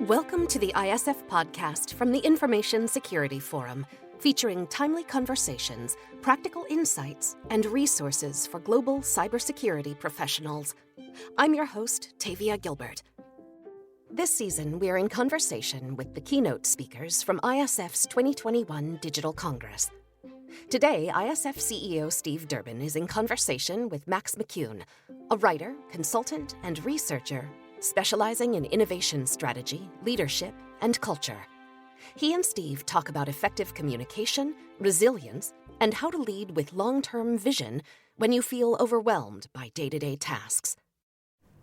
Welcome to the ISF podcast from the Information Security Forum, featuring timely conversations, practical insights, and resources for global cybersecurity professionals. I'm your host, Tavia Gilbert. This season, we are in conversation with the keynote speakers from ISF's 2021 Digital Congress. Today, ISF CEO Steve Durbin is in conversation with Max McKeown, a writer, consultant, and researcher specializing in innovation strategy, leadership, and culture. He and Steve talk about effective communication, resilience, and how to lead with long-term vision when you feel overwhelmed by day-to-day tasks.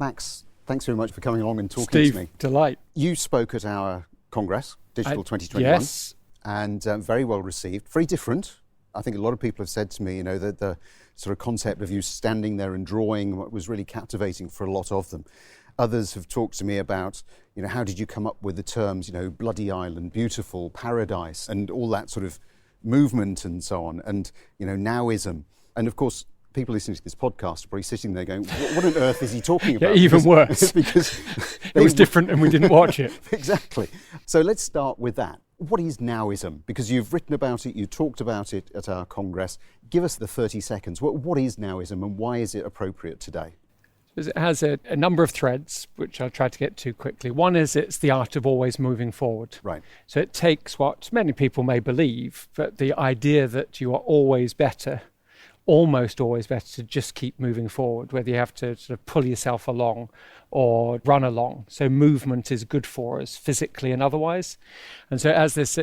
Max, thanks very much for coming along and talking to me. Delight. You spoke at our Congress, Digital 2021. Yes. And very well received. Very different. I think a lot of people have said to me, that the sort of concept of you standing there and drawing was really captivating for a lot of them. Others have talked to me about, how did you come up with the terms, bloody island, beautiful, paradise, and all that sort of movement and so on, and, nowism. And of course, people listening to this podcast are probably sitting there going, what on earth is he talking about? Yeah, even worse. Because it was different and we didn't watch it. Exactly. So let's start with that. What is nowism? Because you've written about it, you talked about it at our Congress. Give us the 30 seconds. What is nowism and why is it appropriate today? It has a number of threads, which I'll try to get to quickly. One is it's the art of always moving forward. Right. So it takes what many people may believe, but the idea that you are always better, almost always better to just keep moving forward, whether you have to sort of pull yourself along or run along. So movement is good for us physically and otherwise. And so as this,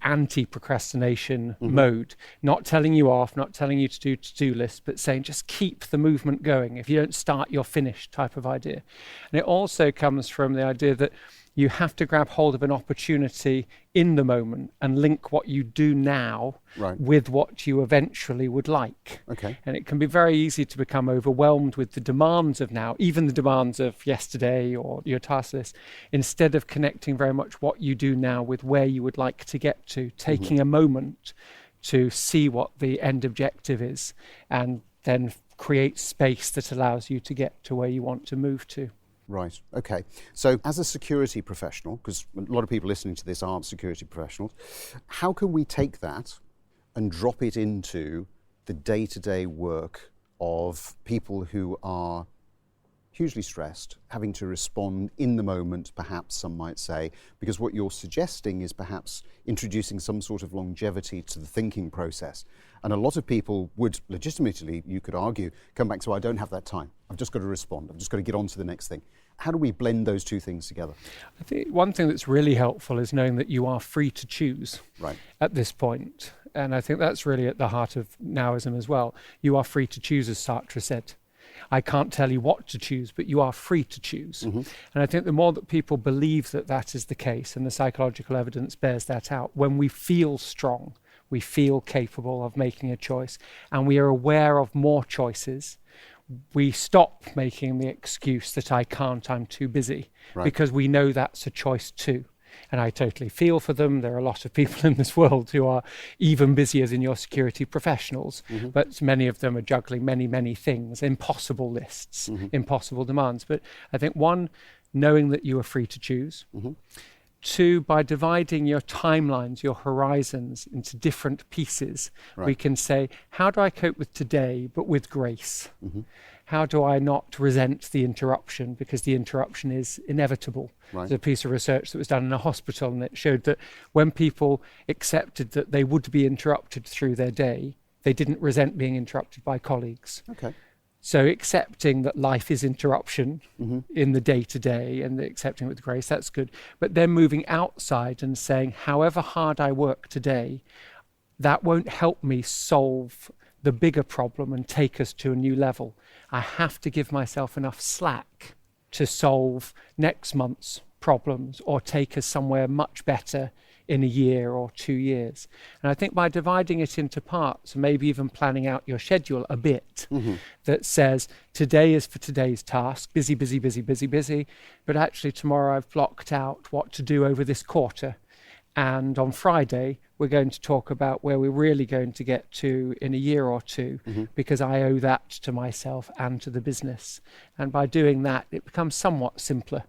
anti-procrastination mode, not telling you off, not telling you to do to-do lists, but saying just keep the movement going. If you don't start, you're finished type of idea. And it also comes from the idea that you have to grab hold of an opportunity in the moment and link what you do now with what you eventually would like. Okay. And it can be very easy to become overwhelmed with the demands of now, even the demands of yesterday or your task list, instead of connecting very much what you do now with where you would like to get to, taking a moment to see what the end objective is and then create space that allows you to get to where you want to move to. Right, okay. So as a security professional, because a lot of people listening to this aren't security professionals, how can we take that and drop it into the day-to-day work of people who are hugely stressed, having to respond in the moment, perhaps some might say, because what you're suggesting is perhaps introducing some sort of longevity to the thinking process. And a lot of people would legitimately, you could argue, come back to, I don't have that time. I've just got to respond. I've just got to get on to the next thing. How do we blend those two things together? I think one thing that's really helpful is knowing that you are free to choose at this point. And I think that's really at the heart of nowism as well. You are free to choose, as Sartre said. I can't tell you what to choose, but you are free to choose. And I think the more that people believe that that is the case, and the psychological evidence bears that out, when we feel strong, we feel capable of making a choice, and we are aware of more choices, we stop making the excuse that I can't, I'm too busy, because we know that's a choice too. And I totally feel for them. There are a lot of people in this world who are even busier than your security professionals, but many of them are juggling many, many things, impossible lists, impossible demands. But I think one, knowing that you are free to choose. Two, by dividing your timelines, your horizons into different pieces, we can say, how do I cope with today, but with grace? How do I not resent the interruption, because the interruption is inevitable? There's a piece of research that was done in a hospital, and it showed that when people accepted that they would be interrupted through their day, they didn't resent being interrupted by colleagues. Okay. So accepting that life is interruption in the day-to-day and accepting it with grace, that's good. But then moving outside and saying, however hard I work today, that won't help me solve the bigger problem and take us to a new level. I have to give myself enough slack to solve next month's problems or take us somewhere much better in a year or 2 years. And I think by dividing it into parts, maybe even planning out your schedule a bit, that says today is for today's task, busy, busy, busy, busy, busy, but actually tomorrow I've blocked out what to do over this quarter. And on Friday, we're going to talk about where we're really going to get to in a year or two, because I owe that to myself and to the business. And by doing that, it becomes somewhat simpler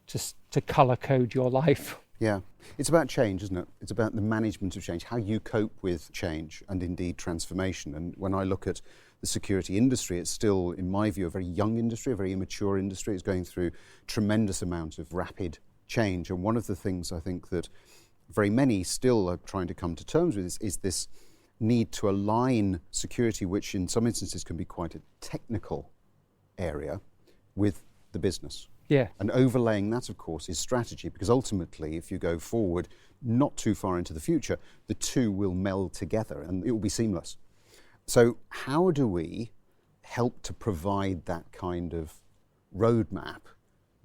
to colour code your life. Yeah, it's about change, isn't it? It's about the management of change, how you cope with change and indeed transformation. And when I look at the security industry, it's still, in my view, a very young industry, a very immature industry. It's going through tremendous amount of rapid change. And one of the things I think that very many still are trying to come to terms with is this need to align security, which in some instances can be quite a technical area, with the business. Yeah. And overlaying that, of course, is strategy, because ultimately, if you go forward not too far into the future, the two will meld together and it will be seamless. So how do we help to provide that kind of roadmap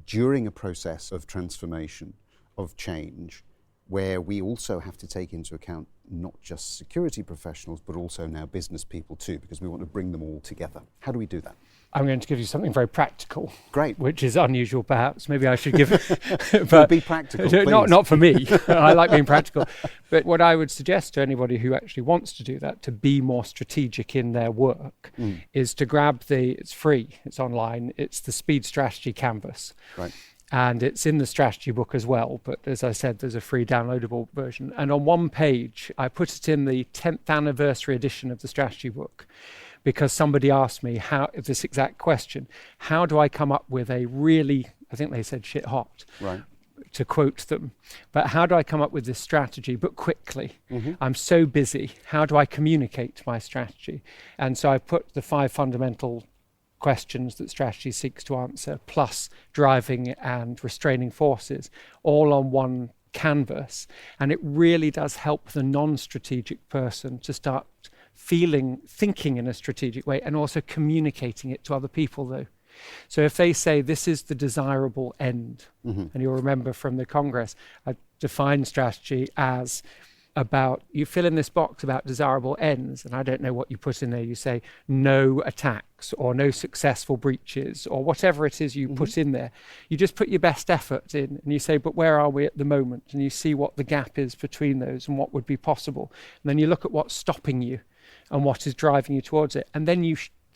during a process of transformation, of change, where we also have to take into account not just security professionals, but also now business people too, because we want to bring them all together? How do we do that? I'm going to give you something very practical. Great. Which is unusual, perhaps. Maybe I should give it. But be practical, please. Not for me. I like being practical. But what I would suggest to anybody who actually wants to do that, to be more strategic in their work, is to grab it's free, it's online, it's the Speed Strategy Canvas. Right. And it's in the strategy book as well. But as I said, there's a free downloadable version. And on one page, I put it in the 10th anniversary edition of the strategy book, because somebody asked me this exact question: how do I come up with a really, I think they said shit hot, right, to quote them, but how do I come up with this strategy, but quickly? I'm so busy. How do I communicate my strategy? And so I put the 5 fundamental questions that strategy seeks to answer, plus driving and restraining forces, all on one canvas. And it really does help the non-strategic person to start thinking in a strategic way, and also communicating it to other people though. So if they say this is the desirable end, and you'll remember from the Congress, I defined strategy as about, you fill in this box about desirable ends, and I don't know what you put in there. You say no attacks or no successful breaches or whatever it is you put in there. You just put your best effort in and you say, but where are we at the moment? And you see what the gap is between those and what would be possible. And then you look at what's stopping you and what is driving you towards it. And then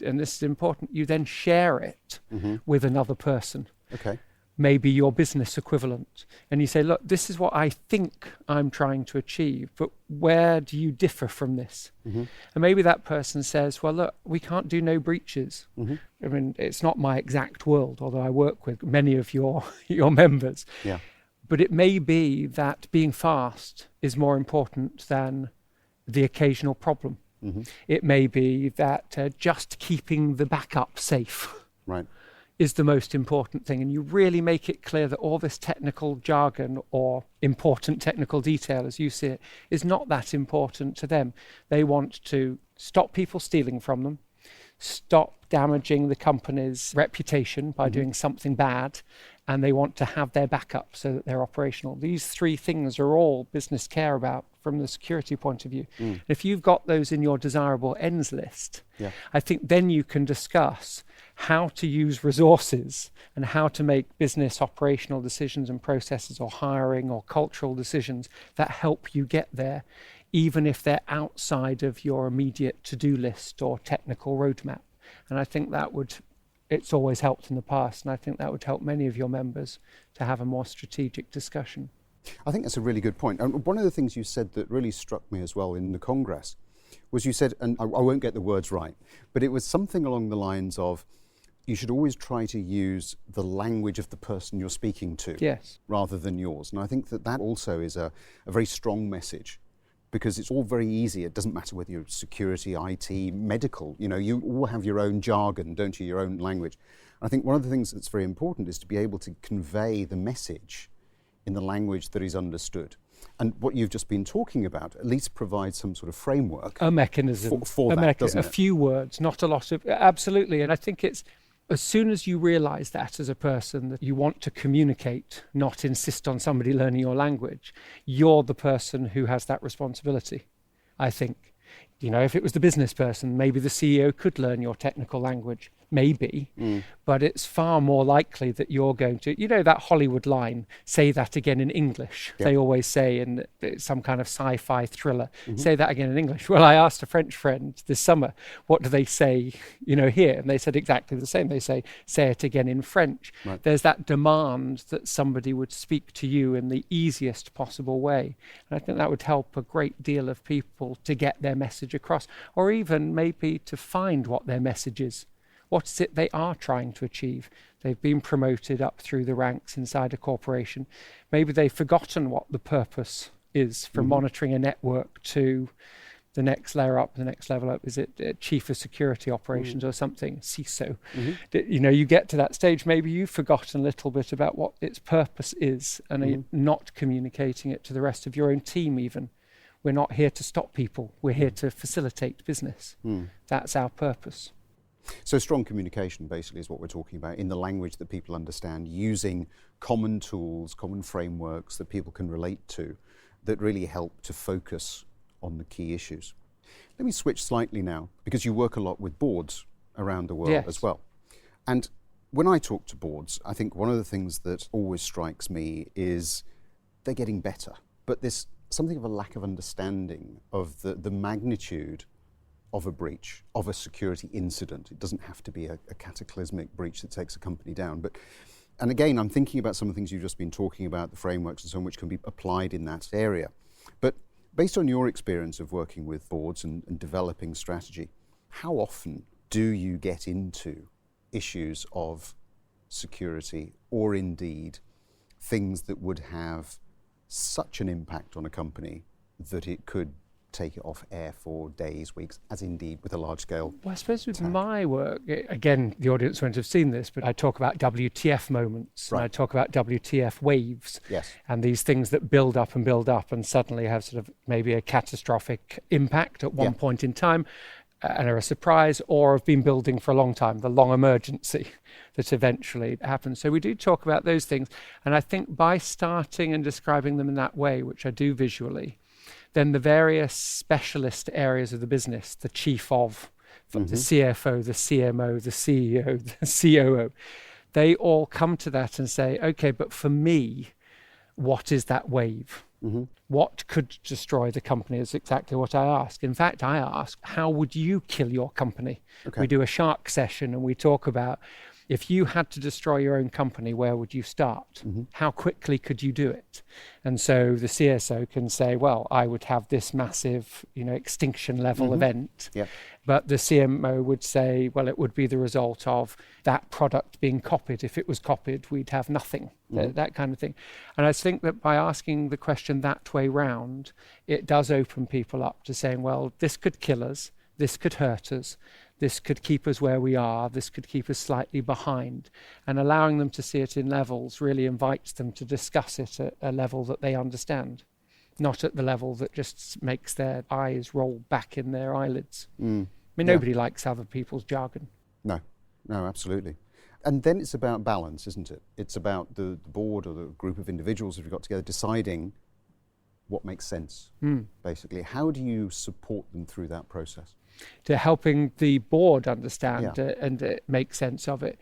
and this is important, you then share it with another person. Okay. Maybe your business equivalent. And you say, look, this is what I think I'm trying to achieve, but where do you differ from this? And maybe that person says, well, look, we can't do no breaches. I mean, it's not my exact world, although I work with many of your members. Yeah. But it may be that being fast is more important than the occasional problem. It may be that just keeping the backup safe is the most important thing. And you really make it clear that all this technical jargon or important technical detail, as you see it, is not that important to them. They want to stop people stealing from them, stop damaging the company's reputation by doing something bad, and they want to have their backup so that they're operational. These 3 things are all business care about from the security point of view. If you've got those in your desirable ends list, I think then you can discuss how to use resources and how to make business operational decisions and processes, or hiring or cultural decisions that help you get there, even if they're outside of your immediate to-do list or technical roadmap. And I think it's always helped in the past, and I think that would help many of your members to have a more strategic discussion. I think that's a really good point. And one of the things you said that really struck me as well in the Congress was, you said, and I won't get the words right, but it was something along the lines of, you should always try to use the language of the person you're speaking to, rather than yours. And I think that also is a very strong message, because it's all very easy. It doesn't matter whether you're security, IT, medical, you all have your own jargon, don't you, your own language. And I think one of the things that's very important is to be able to convey the message in the language that is understood. And what you've just been talking about at least provides some sort of framework. A mechanism. For that, doesn't it? A few words, not a lot of... Absolutely. And I think it's, as soon as you realise that as a person, that you want to communicate, not insist on somebody learning your language, you're the person who has that responsibility, I think. If it was the business person, maybe the CEO could learn your technical language. maybe, but it's far more likely that you're going to, that Hollywood line, say that again in English. Yep. They always say in some kind of sci-fi thriller, say that again in English. Well, I asked a French friend this summer, what do they say, here? And they said exactly the same. They say it again in French. Right. There's that demand that somebody would speak to you in the easiest possible way. And I think that would help a great deal of people to get their message across, or even maybe to find what their message is. What is it they are trying to achieve? They've been promoted up through the ranks inside a corporation. Maybe they've forgotten what the purpose is from monitoring a network to the next layer up, the next level up. Is it Chief of Security Operations or something, CISO? You get to that stage, maybe you've forgotten a little bit about what its purpose is and are not communicating it to the rest of your own team even. We're not here to stop people. We're here to facilitate business. That's our purpose. So strong communication basically is what we're talking about in the language that people understand, using common tools, common frameworks that people can relate to that really help to focus on the key issues. Let me switch slightly now, because you work a lot with boards around the world as well. And when I talk to boards, I think one of the things that always strikes me is they're getting better, but there's something of a lack of understanding of the magnitude of a breach, of a security incident. It doesn't have to be a cataclysmic breach that takes a company down. And again, I'm thinking about some of the things you've just been talking about, the frameworks and so on, which can be applied in that area. But based on your experience of working with boards and developing strategy, how often do you get into issues of security, or indeed things that would have such an impact on a company that it could take it off air for days, weeks, as indeed with a large scale? Well, I suppose with my work, again, the audience won't have seen this, but I talk about WTF moments, and I talk about WTF waves, and these things that build up and suddenly have sort of maybe a catastrophic impact at one point in time, and are a surprise, or have been building for a long time, the long emergency that eventually happens. So we do talk about those things, and I think by starting and describing them in that way, which I do visually, then the various specialist areas of the business, the chief of, the CFO, the CMO, the CEO, the COO, they all come to that and say, okay, but for me, what is that wave? What could destroy the company is exactly what I ask. In fact, I ask, how would you kill your company? We do a shark session and we talk about, if you had to destroy your own company, where would you start? How quickly could you do it? And so the CSO can say, well, I would have this massive, extinction level event. But the CMO would say, well, it would be the result of that product being copied. If it was copied, we'd have nothing, that kind of thing. And I think that by asking the question that way round, it does open people up to saying, well, this could kill us, this could hurt us, this could keep us where we are, this could keep us slightly behind. And allowing them to see it in levels really invites them to discuss it at a level that they understand, not at the level that just makes their eyes roll back in their eyelids. I mean, nobody likes other people's jargon. No, absolutely. And then it's about balance, isn't it? It's about the board or the group of individuals that we've got together deciding what makes sense, basically. How do you support them through that process? To helping the board understand and make sense of it.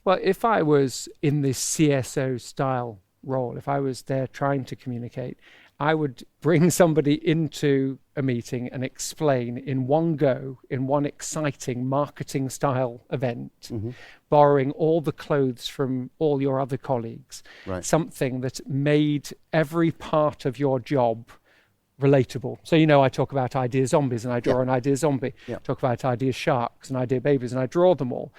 Well, if I was in this CSO style role, if I was there trying to communicate, I would bring somebody into a meeting and explain in one go, in one exciting marketing style event, borrowing all the clothes from all your other colleagues, something that made every part of your job relatable. So, I talk about idea zombies and I draw an idea zombie. Talk about idea sharks and idea babies and I draw them all.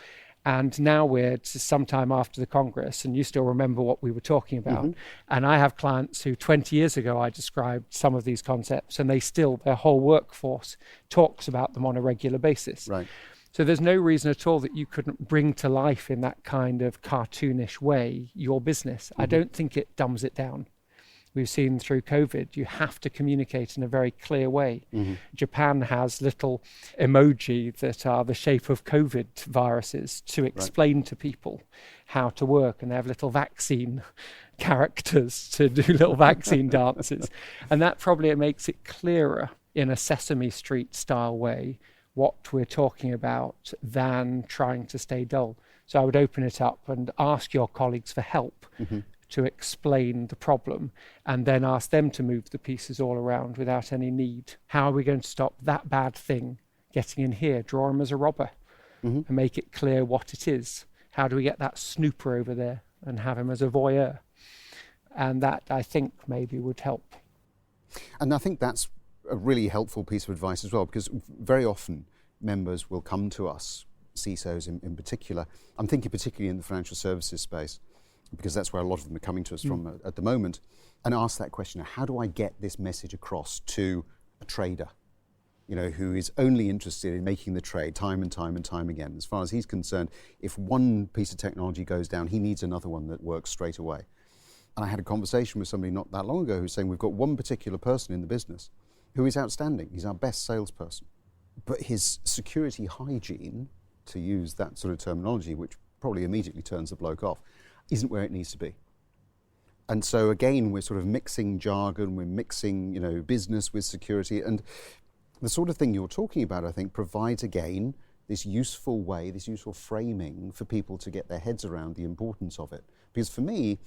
And now we're sometime after the Congress and you still remember what we were talking about. And I have clients who 20 years ago I described some of these concepts and their whole workforce talks about them on a regular basis. So there's no reason at all that you couldn't bring to life in that kind of cartoonish way your business. I don't think it dumbs it down. We've seen through COVID, you have to communicate in a very clear way. Japan has little emoji that are the shape of COVID viruses to explain to people how to work. And they have little vaccine characters to do little vaccine dances. And that probably makes it clearer in a Sesame Street style way what we're talking about than trying to stay dull. So I would open it up and ask your colleagues for help to explain the problem, and then ask them to move the pieces all around without any need. How are we going to stop that bad thing getting in here? Draw him as a robber and make it clear what it is. How do we get that snooper over there and have him as a voyeur? And that, I think, maybe would help. And I think that's a really helpful piece of advice as well, because very often members will come to us, CISOs in particular. I'm thinking particularly in the financial services space, because that's where a lot of them are coming to us from at the moment, and ask that question, how do I get this message across to a trader, who is only interested in making the trade time and time and time again? As far as he's concerned, if one piece of technology goes down, he needs another one that works straight away. And I had a conversation with somebody not that long ago who's saying, we've got one particular person in the business who is outstanding. He's our best salesperson. But his security hygiene, to use that sort of terminology, which probably immediately turns the bloke off, isn't where it needs to be. And so again, we're sort of mixing jargon, we're mixing, business with security. And the sort of thing you're talking about, I think, provides again this useful way, this useful framing for people to get their heads around the importance of it. Because for me,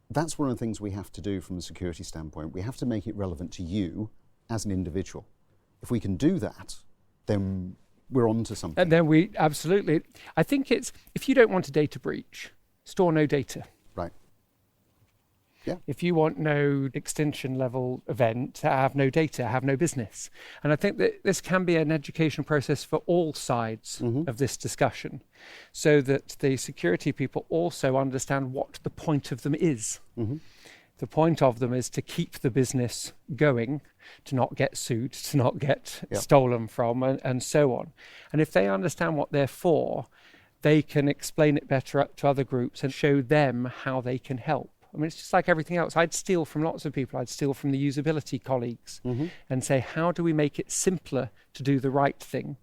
that's one of the things we have to do from a security standpoint. We have to make it relevant to you as an individual. If we can do that, then we're on to something. And then we absolutely, I think it's, if you don't want a data breach, store no data. Right. Yeah. If you want no extinction level event, have no data, have no business. And I think that this can be an education process for all sides of this discussion, so that the security people also understand what the point of them is. The point of them is to keep the business going, to not get sued, to not get stolen from, and so on. And if they understand what they're for, they can explain it better up to other groups and show them how they can help. I mean, it's just like everything else. I'd steal from lots of people. I'd steal from the usability colleagues and say, how do we make it simpler to do the right thing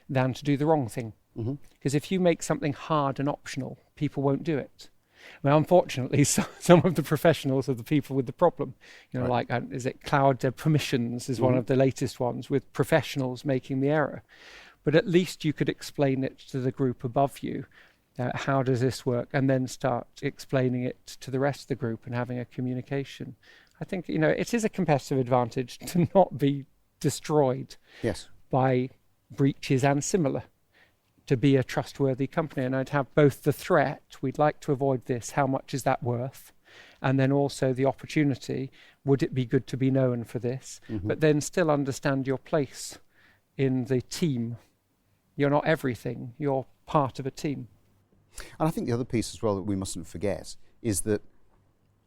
than to do the wrong thing? Because if you make something hard and optional, people won't do it. Well, unfortunately, some of the professionals are the people with the problem. Like, is it cloud permissions is one of the latest ones, with professionals making the error. But at least you could explain it to the group above you. How does this work? And then start explaining it to the rest of the group and having a communication. I think, it is a competitive advantage to not be destroyed by breaches and similar, to be a trustworthy company. And I'd have both the threat, we'd like to avoid this, how much is that worth? And then also the opportunity, would it be good to be known for this? But then still understand your place in the team. You're not everything, you're part of a team. And I think the other piece as well that we mustn't forget is that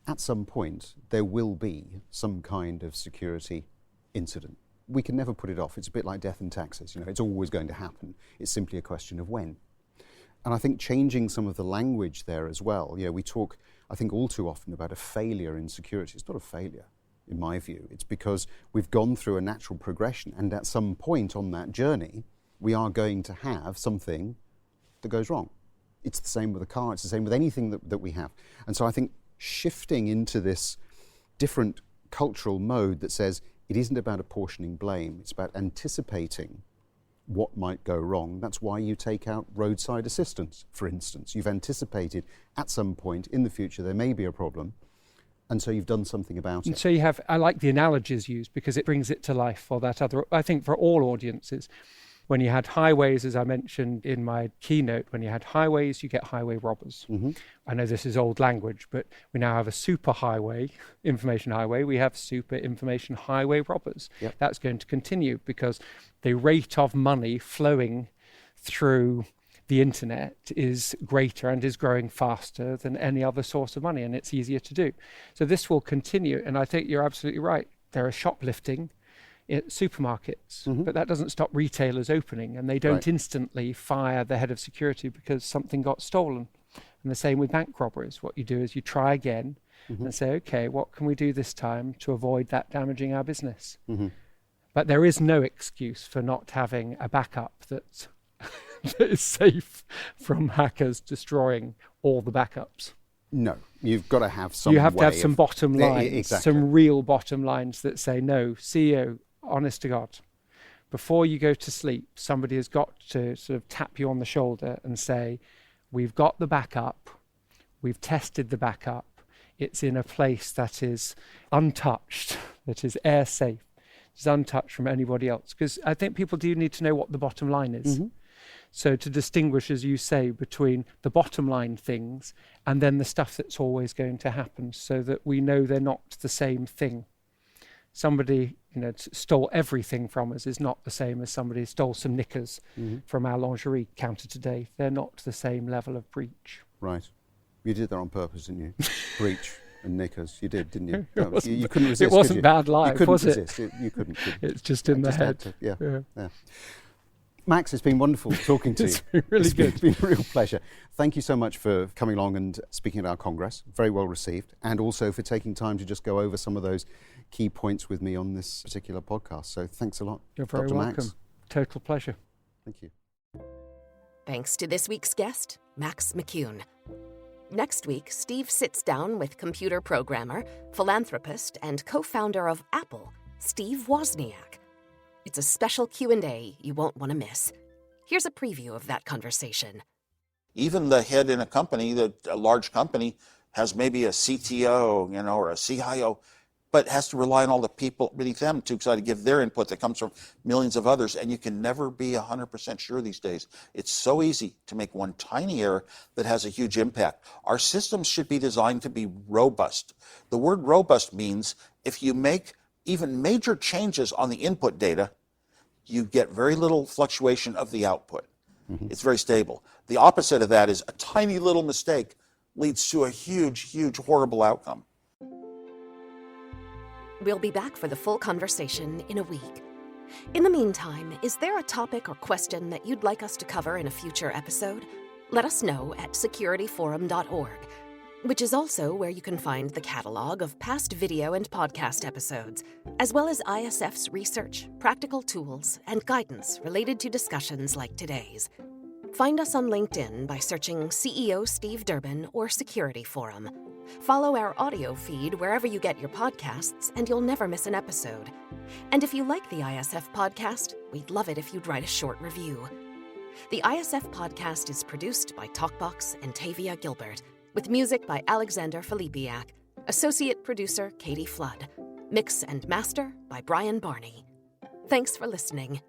at some point there will be some kind of security incident. We can never put it off. It's a bit like death and taxes. It's always going to happen. It's simply a question of when. And I think changing some of the language there as well. We talk, I think, all too often about a failure in security. It's not a failure, in my view. It's because we've gone through a natural progression, and at some point on that journey, we are going to have something that goes wrong. It's the same with a car. It's the same with anything that we have. And so I think shifting into this different cultural mode that says it isn't about apportioning blame, it's about anticipating what might go wrong. That's why you take out roadside assistance, for instance. You've anticipated at some point in the future there may be a problem, and so you've done something about it. And so I like the analogies used because it brings it to life for that other, I think for all audiences. When you had highways, as I mentioned in my keynote, when you had highways, you get highway robbers. I know this is old language, but we now have a super highway, information highway. We have super information highway robbers. That's going to continue because the rate of money flowing through the internet is greater and is growing faster than any other source of money, and it's easier to do. So this will continue, and I think you're absolutely right. There are shoplifting at supermarkets, but that doesn't stop retailers opening, and they don't instantly fire the head of security because something got stolen. And the same with bank robberies. What you do is you try again and say, okay, what can we do this time to avoid that damaging our business? But there is no excuse for not having a backup that is safe from hackers destroying all the backups. No, you've got to have some You have to have some bottom lines, exactly. some real bottom lines that say, no, CEO, honest to God, before you go to sleep, somebody has got to sort of tap you on the shoulder and say, we've got the backup, we've tested the backup, it's in a place that is untouched, that is air safe, it's untouched from anybody else. Because I think people do need to know what the bottom line is. So to distinguish, as you say, between the bottom line things and then the stuff that's always going to happen, so that we know they're not the same thing. Somebody, stole everything from us is not the same as somebody stole some knickers from our lingerie counter today. They're not the same level of breach. Right. You did that on purpose, didn't you? Breach and knickers. You did, didn't you? You couldn't resist. It wasn't bad life, you couldn't was resist. it? You couldn't. It's just in the head. Yeah. Max, it's been wonderful talking to you. It's been really good. It's been a real pleasure. Thank you so much for coming along and speaking at our Congress. Very well received. And also for taking time to just go over some of those key points with me on this particular podcast. So thanks a lot. You're very Dr. welcome. Max. Total pleasure. Thank you. Thanks to this week's guest, Max McKeown. Next week, Steve sits down with computer programmer, philanthropist, and co-founder of Apple, Steve Wozniak. It's a special Q&A you won't want to miss. Here's a preview of that conversation. Even the head in a large company, has maybe a CTO, or a CIO, but has to rely on all the people beneath them to try to give their input that comes from millions of others, and you can never be 100% sure these days. It's so easy to make one tiny error that has a huge impact. Our systems should be designed to be robust. The word robust means if you make even major changes on the input data, you get very little fluctuation of the output. It's very stable. The opposite of that is a tiny little mistake leads to a huge, huge, horrible outcome. We'll be back for the full conversation in a week. In the meantime, is there a topic or question that you'd like us to cover in a future episode? Let us know at securityforum.org, which is also where you can find the catalog of past video and podcast episodes, as well as ISF's research, practical tools, and guidance related to discussions like today's. Find us on LinkedIn by searching CEO Steve Durbin or Security Forum. Follow our audio feed wherever you get your podcasts, and you'll never miss an episode. And if you like the ISF podcast, we'd love it if you'd write a short review. The ISF podcast is produced by Talkbox and Tavia Gilbert, with music by Alexander Filipiak, associate producer Katie Flood, mix and master by Brian Barney. Thanks for listening.